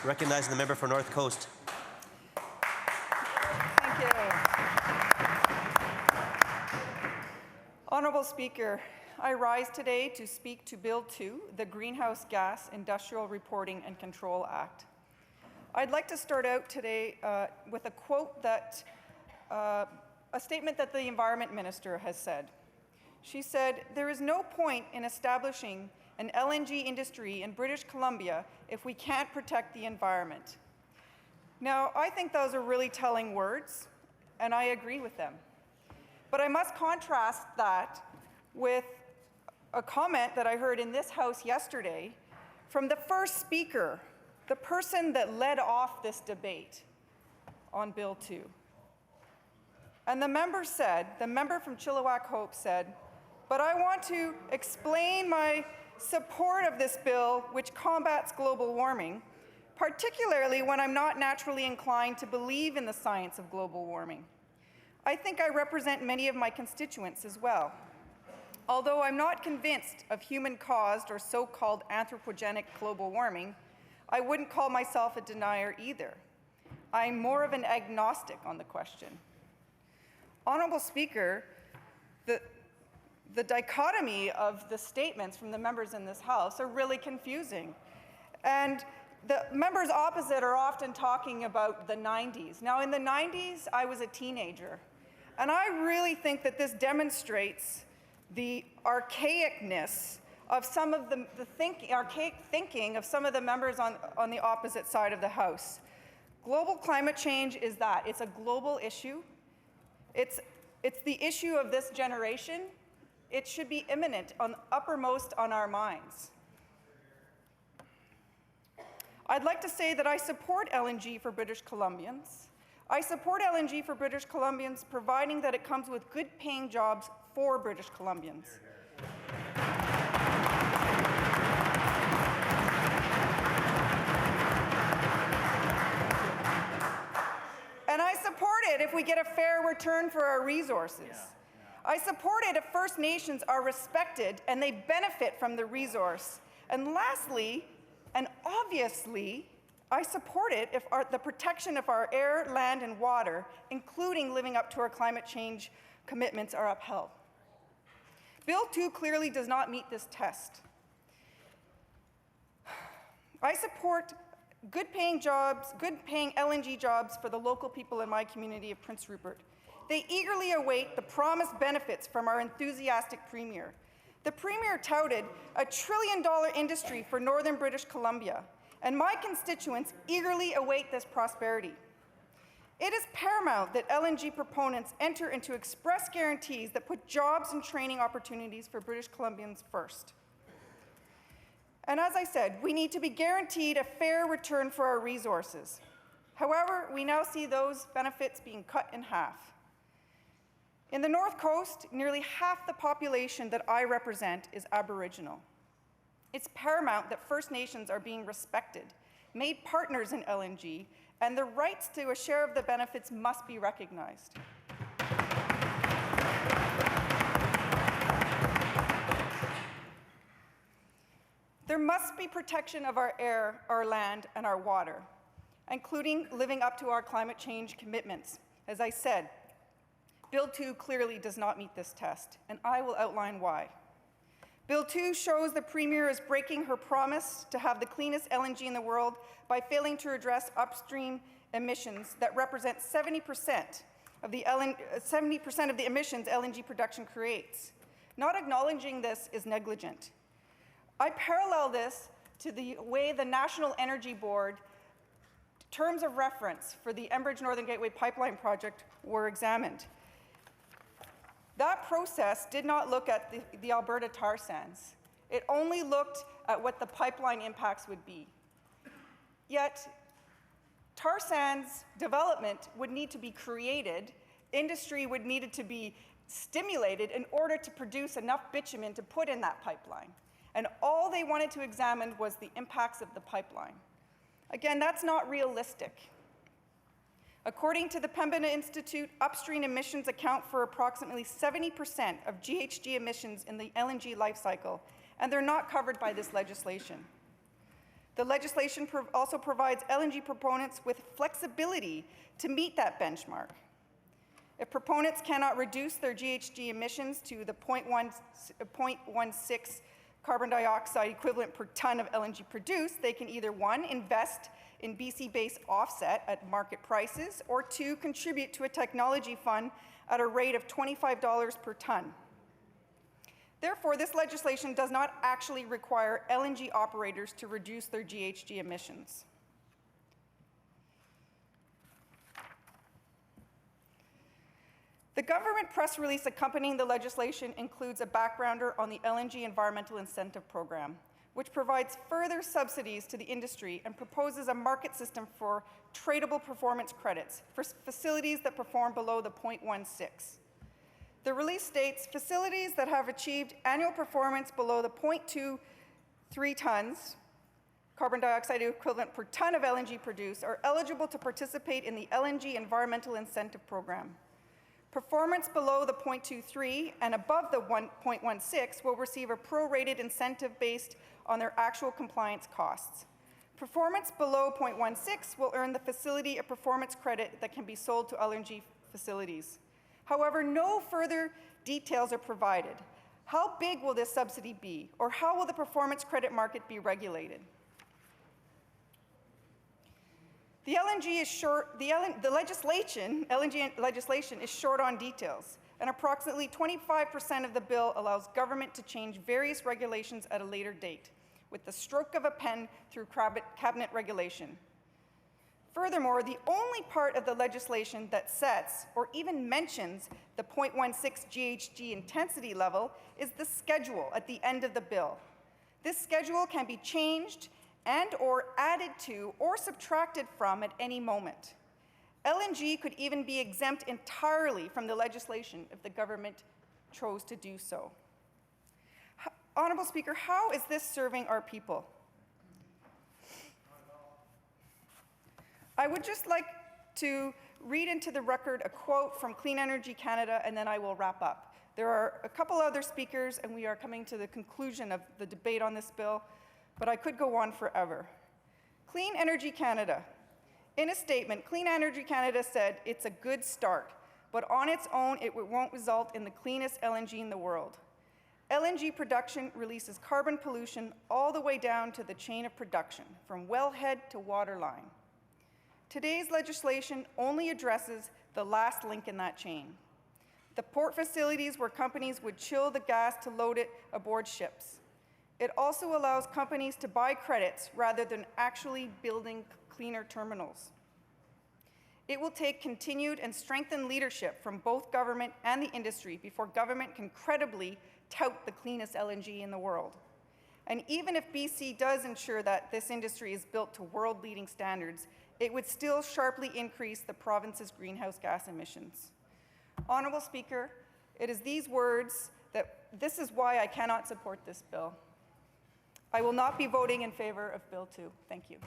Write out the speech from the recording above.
Recognizing the member for North Coast. Thank you. Honourable Speaker, I rise today to speak to Bill 2, the Greenhouse Gas Industrial Reporting and Control Act. I'd like to start out today with a quote that, a statement that the Environment Minister has said. She said, "There is no point in establishing an LNG industry in British Columbia if we can't protect the environment." Now, I think those are really telling words, and I agree with them. But I must contrast that with a comment that I heard in this House yesterday from the first speaker, the person that led off this debate on Bill 2. And the member from Chilliwack Hope said, "But I want to explain my support of this bill which combats global warming, particularly when I'm not naturally inclined to believe in the science of global warming. I think I represent many of my constituents as well. Although I'm not convinced of human-caused or so-called anthropogenic global warming, I wouldn't call myself a denier either. I'm more of an agnostic on the question." Honourable Speaker, the dichotomy of the statements from the members in this House are really confusing. And the members opposite are often talking about the 90s. Now, in the 90s, I was a teenager. And I really think that this demonstrates the archaicness of some of archaic thinking of some of the members on the opposite side of the House. Global climate change is that. It's a global issue. It's the issue of this generation. It should be imminent, uppermost on our minds. I'd like to say that I support LNG for British Columbians. I support LNG for British Columbians, providing that it comes with good-paying jobs for British Columbians. And I support it if we get a fair return for our resources. I support it if First Nations are respected and they benefit from the resource. And lastly, and obviously, I support it if the protection of our air, land, and water, including living up to our climate change commitments, are upheld. Bill 2 clearly does not meet this test. I support good-paying jobs, good-paying LNG jobs for the local people in my community of Prince Rupert. They eagerly await the promised benefits from our enthusiastic Premier. The Premier touted a $1 trillion industry for Northern British Columbia, and my constituents eagerly await this prosperity. It is paramount that LNG proponents enter into express guarantees that put jobs and training opportunities for British Columbians first. And as I said, we need to be guaranteed a fair return for our resources. However, we now see those benefits being cut in half. In the North Coast, nearly half the population that I represent is Aboriginal. It's paramount that First Nations are being respected, made partners in LNG, and the rights to a share of the benefits must be recognized. There must be protection of our air, our land, and our water, including living up to our climate change commitments. As I said, Bill 2 clearly does not meet this test, and I will outline why. Bill 2 shows the Premier is breaking her promise to have the cleanest LNG in the world by failing to address upstream emissions that represent 70% of the emissions LNG production creates. Not acknowledging this is negligent. I parallel this to the way the National Energy Board terms of reference for the Enbridge Northern Gateway Pipeline project were examined. That process did not look at the Alberta tar sands. It only looked at what the pipeline impacts would be. Yet, tar sands development would need to be created, industry would need to be stimulated in order to produce enough bitumen to put in that pipeline. And all they wanted to examine was the impacts of the pipeline. Again, that's not realistic. According to the Pembina Institute, upstream emissions account for approximately 70% of GHG emissions in the LNG life cycle, and they're not covered by this legislation. The legislation also provides LNG proponents with flexibility to meet that benchmark. If proponents cannot reduce their GHG emissions to the 0.16 carbon dioxide equivalent per ton of LNG produced, they can either 1, invest in BC-based offset at market prices, or 2, contribute to a technology fund at a rate of $25 per ton. Therefore, this legislation does not actually require LNG operators to reduce their GHG emissions. The government press release accompanying the legislation includes a backgrounder on the LNG Environmental Incentive Program, which provides further subsidies to the industry and proposes a market system for tradable performance credits for facilities that perform below the 0.16. The release states facilities that have achieved annual performance below the 0.23 tons carbon dioxide equivalent per ton of LNG produced are eligible to participate in the LNG Environmental Incentive Program. Performance below the 0.23 and above the 0.16 will receive a prorated incentive based on their actual compliance costs. Performance below 0.16 will earn the facility a performance credit that can be sold to LNG facilities. However, no further details are provided. How big will this subsidy be, or how will the performance credit market be regulated? The LNG legislation is short on details, and approximately 25% of the bill allows government to change various regulations at a later date, with the stroke of a pen through cabinet regulation. Furthermore, the only part of the legislation that sets or even mentions the 0.16 GHG intensity level is the schedule at the end of the bill. This schedule can be changed and or added to or subtracted from at any moment. LNG could even be exempt entirely from the legislation if the government chose to do so. Honourable Speaker, how is this serving our people? I would just like to read into the record a quote from Clean Energy Canada, and then I will wrap up. There are a couple other speakers, and we are coming to the conclusion of the debate on this bill, but I could go on forever. Clean Energy Canada. In a statement, Clean Energy Canada said, "It's a good start, but on its own, it won't result in the cleanest LNG in the world. LNG production releases carbon pollution all the way down to the chain of production, from wellhead to waterline. Today's legislation only addresses the last link in that chain, the port facilities where companies would chill the gas to load it aboard ships. It also allows companies to buy credits rather than actually building cleaner terminals. It will take continued and strengthened leadership from both government and the industry before government can credibly tout the cleanest LNG in the world. And even if BC does ensure that this industry is built to world-leading standards, it would still sharply increase the province's greenhouse gas emissions." Honourable Speaker, it is these words this is why I cannot support this bill. I will not be voting in favour of Bill 2. Thank you.